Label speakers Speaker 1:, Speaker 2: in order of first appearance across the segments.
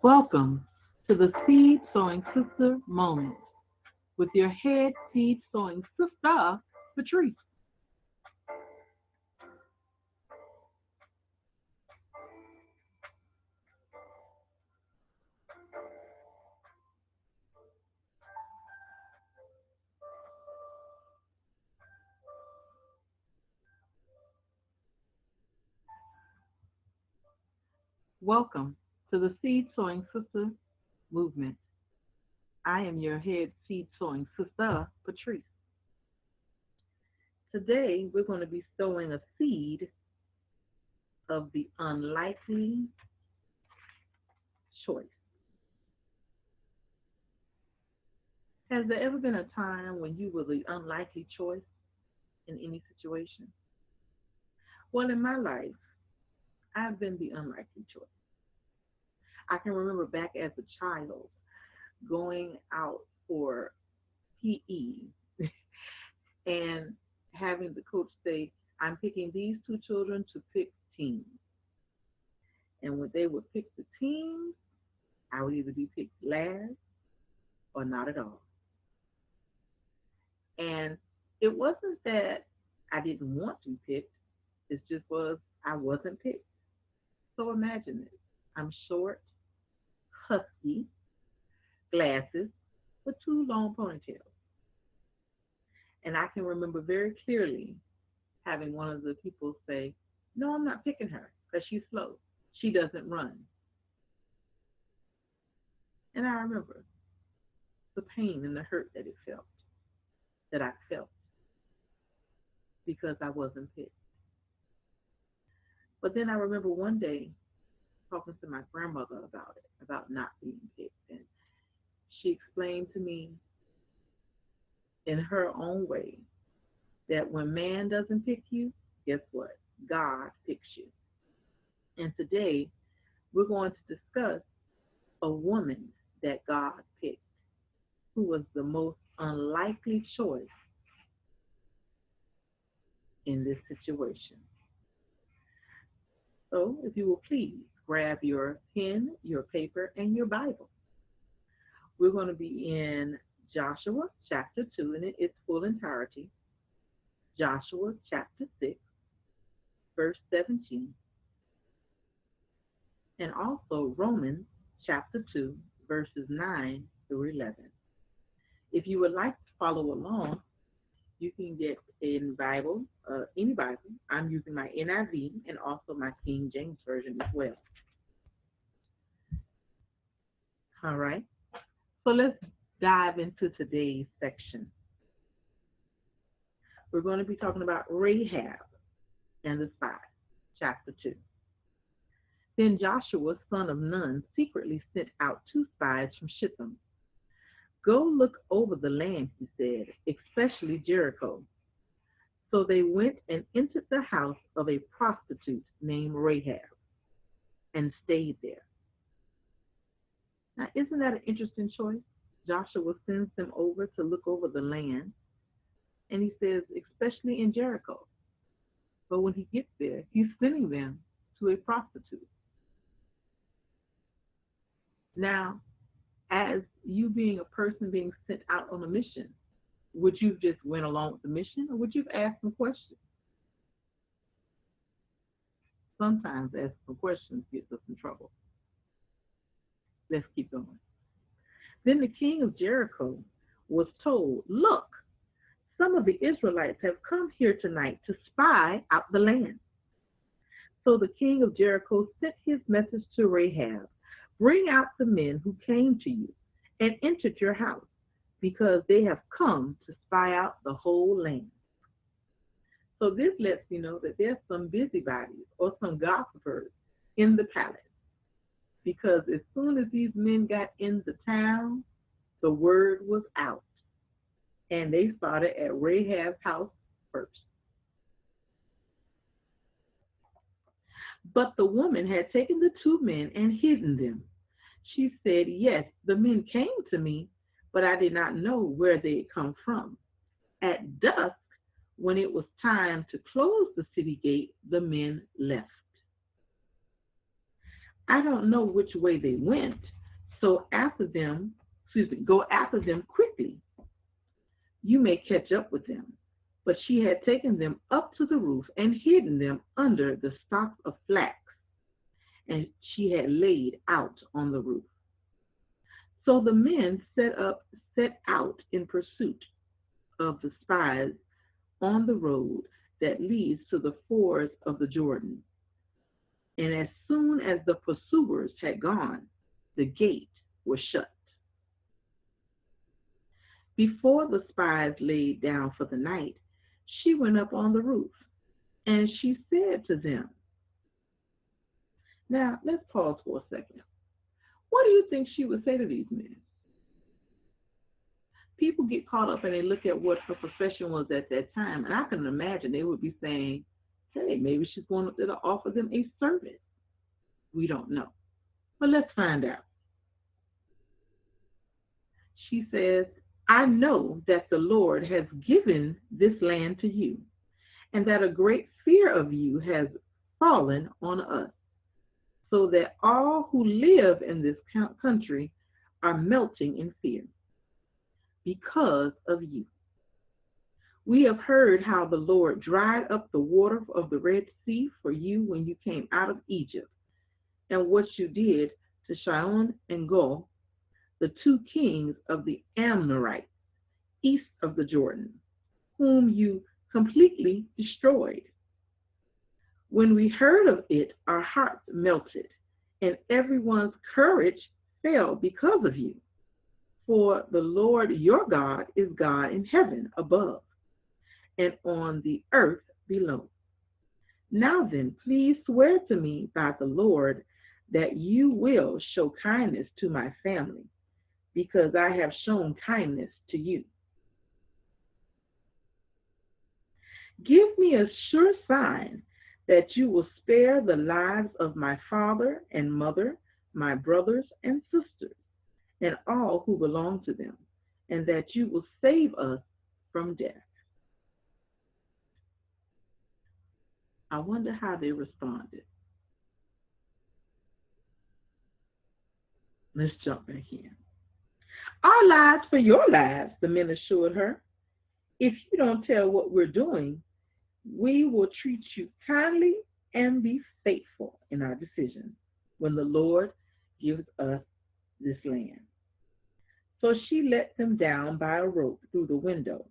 Speaker 1: Welcome to the Seed Sowing Sister Moment with your head seed sowing sister, Patrice. Welcome to the Seed Sowing Sister Movement. I am your head seed sowing sister, Patrice. Today, we're going to be sowing a seed of the unlikely choice. Has there ever been a time when you were the unlikely choice in any situation? Well, in my life, I've been the unlikely choice. I can remember back as a child going out for PE and having the coach say, I'm picking these two children to pick teams. And when they would pick the teams, I would either be picked last or not at all. And it wasn't that I didn't want to be picked, it just was I wasn't picked. So imagine this. I'm short, husky, glasses, with two long ponytails. And I can remember very clearly having one of the people say, no, I'm not picking her because she's slow. She doesn't run. And I remember the pain and the hurt that I felt because I wasn't picked. But then I remember one day talking to my grandmother about it, about not being picked. And she explained to me in her own way that when man doesn't pick you, guess what? God picks you. And today we're going to discuss a woman that God picked who was the most unlikely choice in this situation. So if you will please grab your pen, your paper, and your Bible. We're going to be in Joshua chapter 2 in its full entirety, Joshua chapter 6, verse 17, and also Romans chapter 2, verses 9 through 11. If you would like to follow along, you can get in Bible, any Bible. I'm using my NIV and also my King James Version as well. All right. So let's dive into today's section. We're going to be talking about Rahab and the spies, chapter 2. Then Joshua, son of Nun, secretly sent out two spies from Shittim. Go look over the land, he said, especially Jericho. So they went and entered the house of a prostitute named Rahab and stayed there. Now, isn't that an interesting choice? Joshua sends them over to look over the land, and he says, especially in Jericho. But when he gets there, he's sending them to a prostitute. Now, as you being a person being sent out on a mission, would you just went along with the mission, or would you have asked some questions? Sometimes asking some questions gets us in trouble. Let's keep going. Then the king of Jericho was told, look, some of the Israelites have come here tonight to spy out the land. So the king of Jericho sent his message to Rahab, bring out the men who came to you and entered your house, because they have come to spy out the whole land. So this lets you know that there's some busybodies or some gossipers in the palace. Because as soon as these men got into town, the word was out. and they started at Rahab's house first. But the woman had taken the two men and hidden them. She said, "Yes, the men came to me, but I did not know where they had come from. At dusk, when it was time to close the city gate, the men left. I don't know which way they went, so after them, go after them quickly. You may catch up with them." But she had taken them up to the roof and hidden them under the stalks of flax, and she had laid out on the roof. So the men set out in pursuit of the spies on the road that leads to the fords of the Jordan. And as soon as the pursuers had gone, the gate was shut. Before the spies laid down for the night, she went up on the roof, and she said to them, now let's pause for a second. What do you think she would say to these men? People get caught up and they look at what her profession was at that time, and I can imagine they would be saying, hey, maybe she's going up there to offer them a service. We don't know. But let's find out. She says, I know that the Lord has given this land to you, and that a great fear of you has fallen on us, so that all who live in this country are melting in fear because of you. We have heard how the Lord dried up the water of the Red Sea for you when you came out of Egypt, and what you did to Sihon and Og, the two kings of the Amorites east of the Jordan, whom you completely destroyed. When we heard of it, our hearts melted, and everyone's courage fell because of you. For the Lord your God is God in heaven above and on the earth below. Now then, please swear to me by the Lord that you will show kindness to my family, because I have shown kindness to you. Give me a sure sign that you will spare the lives of my father and mother, my brothers and sisters, and all who belong to them, and that you will save us from death. I wonder how they responded. Let's jump back in. Our lives for your lives, the men assured her. If you don't tell what we're doing, we will treat you kindly and be faithful in our decision when the Lord gives us this land. So she let them down by a rope through the window,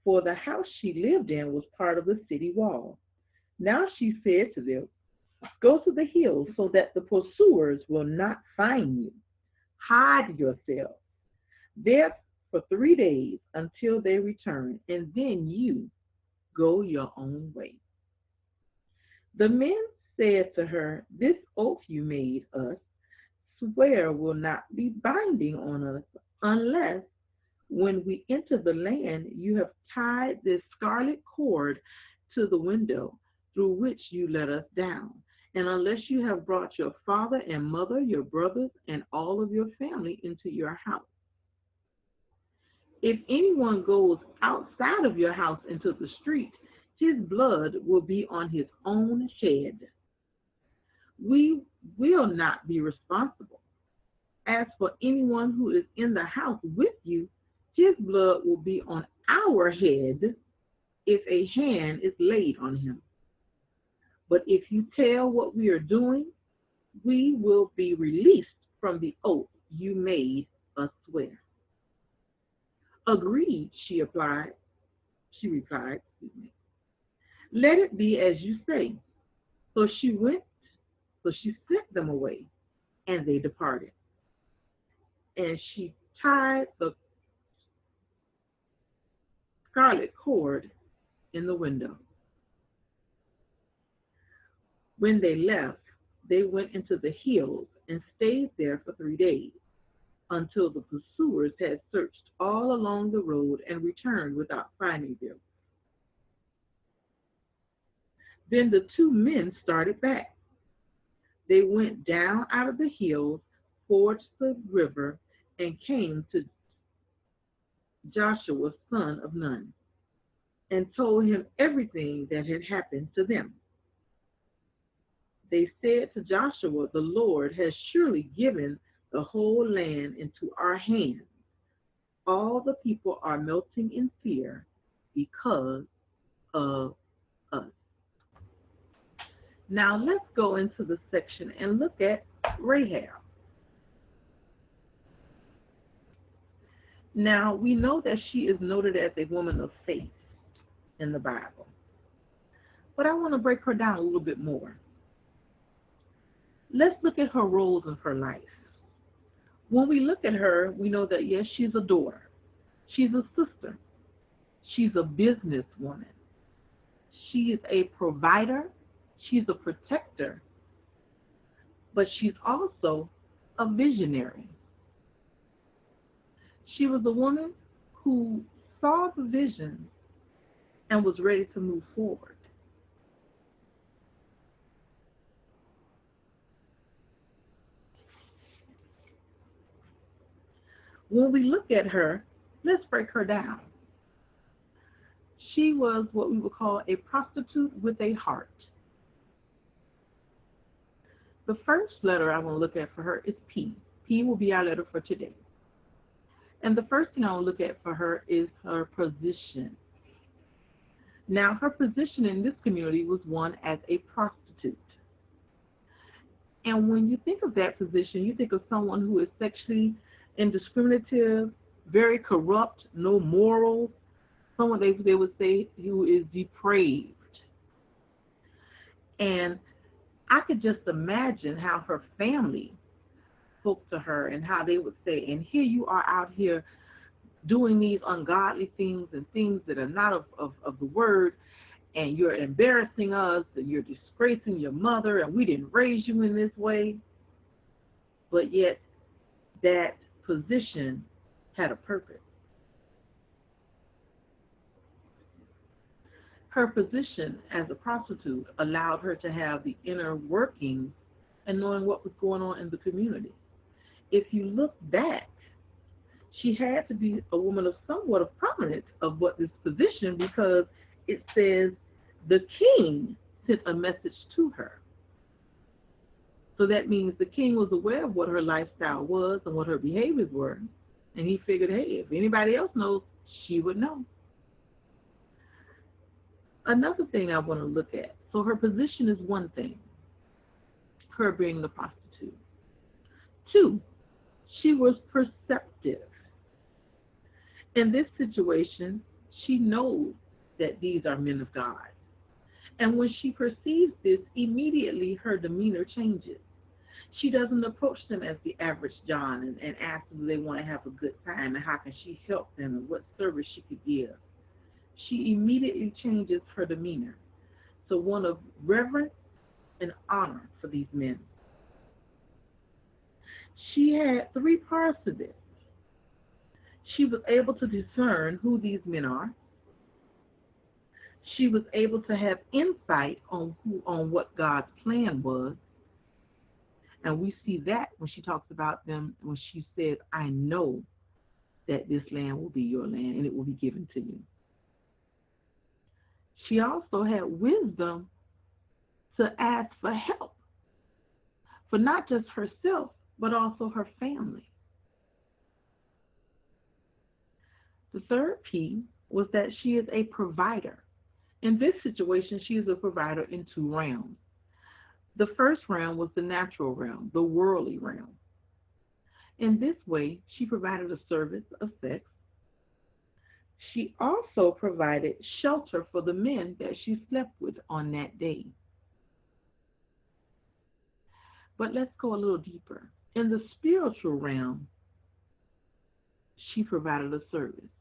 Speaker 1: for the house she lived in was part of the city wall. Now she said to them, go to the hills so that the pursuers will not find you. Hide yourselves there for 3 days until they return, and then you go your own way. The men said to her, this oath you made us swear will not be binding on us unless when we enter the land you have tied this scarlet cord to the window through which you let us down, and unless you have brought your father and mother, your brothers, and all of your family into your house. If anyone goes outside of your house into the street, his blood will be on his own head. We will not be responsible. As for anyone who is in the house with you, his blood will be on our head if a hand is laid on him. But if you tell what we are doing, we will be released from the oath you made us swear. Agreed, she replied. Let it be as you say. So she sent them away, and they departed. And she tied the scarlet cord in the window. When they left, they went into the hills and stayed there for 3 days. until the pursuers had searched all along the road and returned without finding them. Then the two men started back. They went down out of the hills, forged the river, and came to Joshua, son of Nun, and told him everything that had happened to them. They said to Joshua, "The Lord has surely given the whole land into our hands. All the people are melting in fear because of us." Now let's go into the section and look at Rahab. Now we know that she is noted as a woman of faith in the Bible, but I want to break her down a little bit more. Let's look at her roles in her life. When we look at her, we know that yes, she's a daughter, she's a sister, she's a businesswoman, she is a provider, she's a protector, but she's also a visionary. She was a woman who saw the vision and was ready to move forward. When we look at her, let's break her down. She was what we would call a prostitute with a heart. The first letter I want to look at for her is P. P will be our letter for today. And the first thing I want to look at for her is her position. Now, her position in this community was one as a prostitute. And when you think of that position, you think of someone who is sexually indiscriminative, very corrupt, no morals, someone they would say who is depraved. And I could just imagine how her family spoke to her and how they would say, "And here you are out here doing these ungodly things and things that are not of the word, and you're embarrassing us and you're disgracing your mother, and we didn't raise you in this way." But yet that position had a purpose. Her position as a prostitute allowed her to have the inner workings and knowing what was going on in the community. If you look back, she had to be a woman of somewhat of prominence of what this position, because it says the king sent a message to her. So that means the king was aware of what her lifestyle was and what her behaviors were, and he figured, hey, if anybody else knows, she would know. Another thing I want to look at, so her position is one thing, her being the prostitute. Two, she was perceptive. In this situation, she knows that these are men of God. And when she perceives this, immediately her demeanor changes. She doesn't approach them as the average John and ask them if they want to have a good time and how can she help them and what service she could give. She immediately changes her demeanor to one of reverence and honor for these men. She had three parts to this. She was able to discern who these men are. She was able to have insight on what God's plan was. And we see that when she talks about them, when she says, "I know that this land will be your land and it will be given to you." She also had wisdom to ask for help, for not just herself, but also her family. The third P was that she is a provider. In this situation, she is a provider in two realms. The first realm was the natural realm, the worldly realm. In this way, she provided a service of sex. She also provided shelter for the men that she slept with on that day. But let's go a little deeper. In the spiritual realm, she provided a service.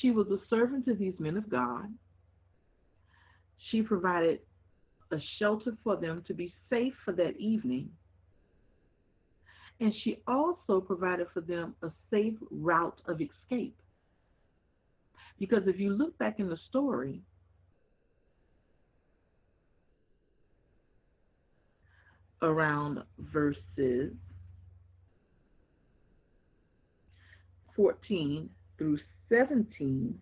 Speaker 1: She was a servant to these men of God. She provided a shelter for them to be safe for that evening. And she also provided for them a safe route of escape. Because if you look back in the story, around verses 14 through 17,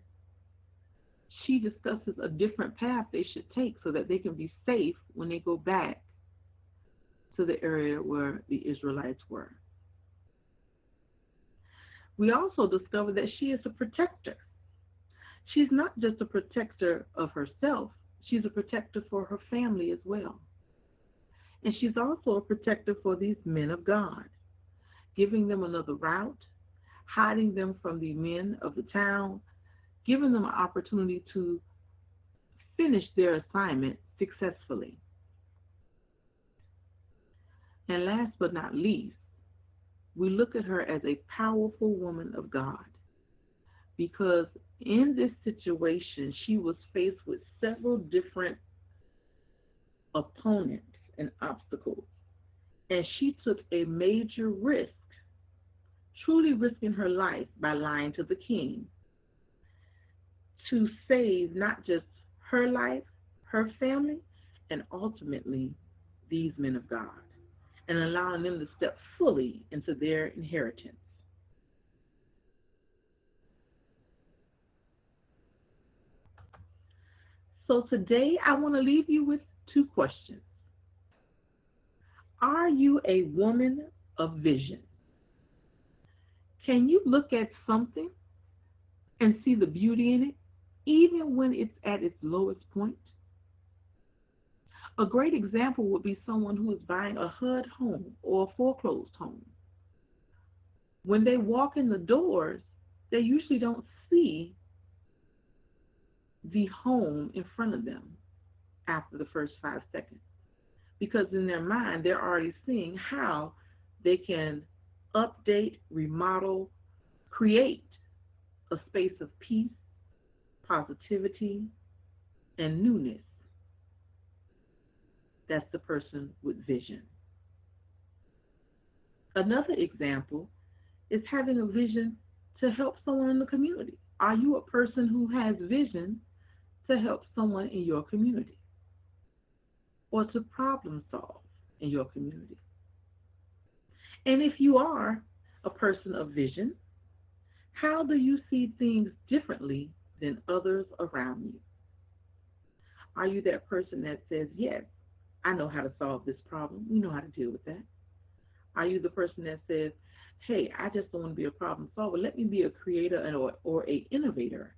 Speaker 1: she discusses a different path they should take so that they can be safe when they go back to the area where the Israelites were. We also discover that she is a protector. She's not just a protector of herself, she's a protector for her family as well. And she's also a protector for these men of God, giving them another route, hiding them from the men of the town, giving them an opportunity to finish their assignment successfully. And last but not least, we look at her as a powerful woman of God, because in this situation, she was faced with several different opponents and obstacles, and she took a major risk, truly risking her life by lying to the king to save not just her life, her family, and ultimately these men of God, and allowing them to step fully into their inheritance. So today I want to leave you with two questions. Are you a woman of vision? Can you look at something and see the beauty in it, even when it's at its lowest point? A great example would be someone who is buying a HUD home or a foreclosed home. When they walk in the doors, they usually don't see the home in front of them after the first 5 seconds, because in their mind, they're already seeing how they can update, remodel, create a space of peace, positivity, and newness. That's the person with vision. Another example is having a vision to help someone in the community. Are you a person who has vision to help someone in your community or to problem solve in your community? And if you are a person of vision, how do you see things differently than others around you? Are you that person that says, yes, I know how to solve this problem. We know how to deal with that. Are you the person that says, hey, I just don't want to be a problem solver. Let me be a creator or an innovator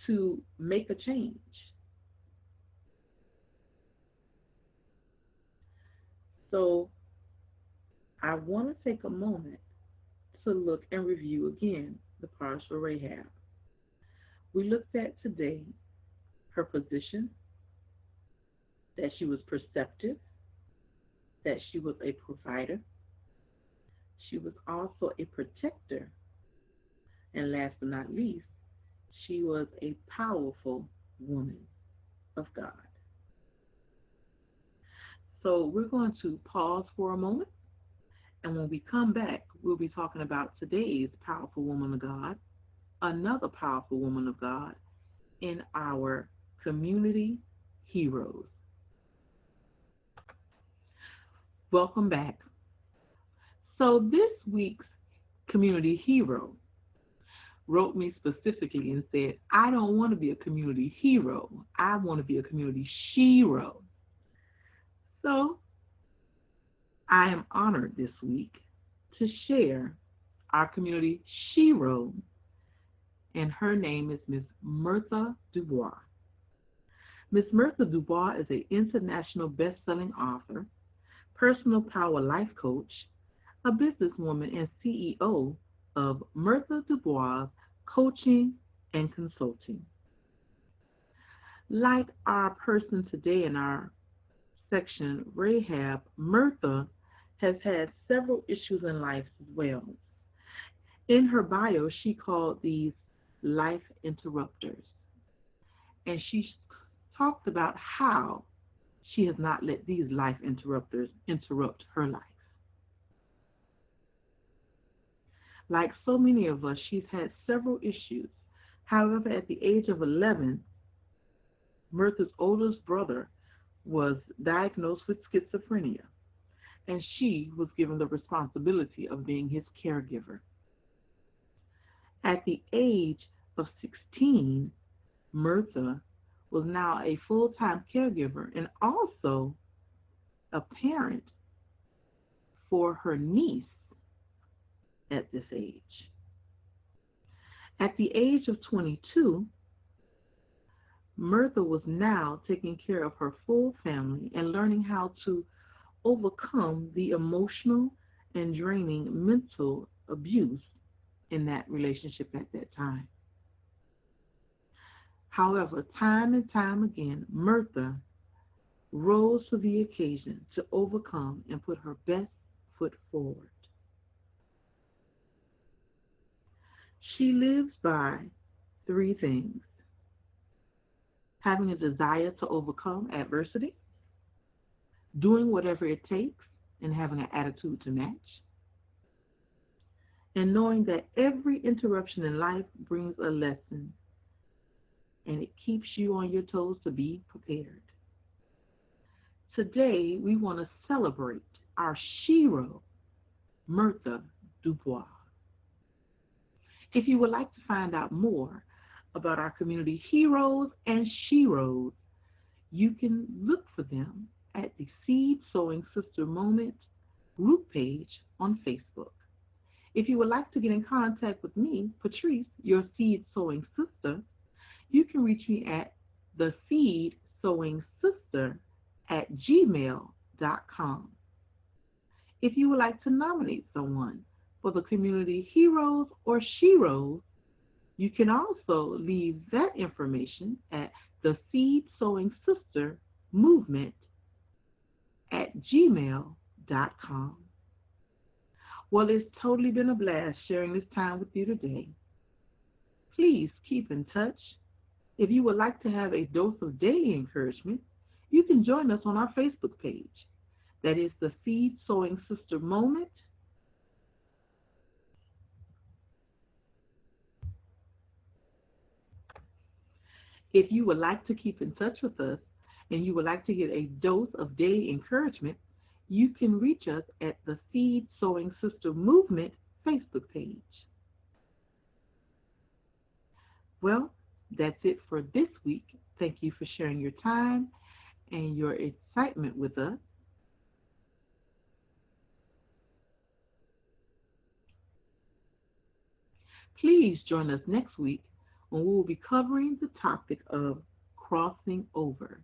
Speaker 1: to make a change? So I want to take a moment to look and review again the partial Rahab. We looked at today her position, that she was perceptive, that she was a provider, she was also a protector, and last but not least, she was a powerful woman of God. So we're going to pause for a moment, and when we come back, we'll be talking about today's powerful woman of God, another powerful woman of God in our community heroes. Welcome back. So this week's community hero wrote me specifically and said, I don't want to be a community hero. I want to be a community shero. So I am honored this week to share our community shero, and her name is Miss Mertha Dubois. Miss Mertha Dubois is an international best-selling author, personal power life coach, a businesswoman, and CEO of Mertha Dubois Coaching and Consulting. Like our person today in our section, Rahab, Mertha has had several issues in life as well. In her bio, she called these life interrupters, and she talked about how she has not let these life interrupters interrupt her life. Like so many of us, she's had several issues. However, at the age of 11, Mirtha's oldest brother was diagnosed with schizophrenia, and she was given the responsibility of being his caregiver. At the age of 16, Mirtha was now a full time caregiver and also a parent for her niece at this age. At the age of 22, Mirtha was now taking care of her full family and learning how to overcome the emotional and draining mental abuse in that relationship at that time. However, time and time again, Mirtha rose to the occasion to overcome and put her best foot forward. She lives by three things: having a desire to overcome adversity, doing whatever it takes, and having an attitude to match, and knowing that every interruption in life brings a lesson and it keeps you on your toes to be prepared. Today, we want to celebrate our shero, Mirtha Dubois. If you would like to find out more about our community heroes and sheroes, you can look for them at the Seed Sowing Sister Moment group page on Facebook. If you would like to get in contact with me, Patrice, your Seed Sowing Sister, you can reach me at theseedsowingsister@gmail.com. If you would like to nominate someone for the community heroes or sheroes, you can also leave that information at the Seed Sowing Sister Movement at gmail.com. Well, it's totally been a blast sharing this time with you today. Please keep in touch. If you would like to have a dose of daily encouragement, you can join us on our Facebook page. That is the Seed Sowing Sister Moment. If you would like to keep in touch with us and you would like to get a dose of daily encouragement, you can reach us at the Seed Sowing Sister Movement Facebook page. Well, that's it for this week. Thank you for sharing your time and your excitement with us. Please join us next week when we will be covering the topic of crossing over.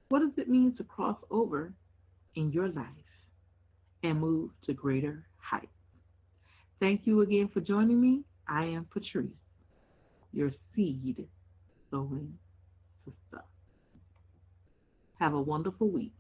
Speaker 1: What does it mean to cross over in your life and move to greater heights? Thank you again for joining me. I am Patrice, your seed sowing sister. Have a wonderful week.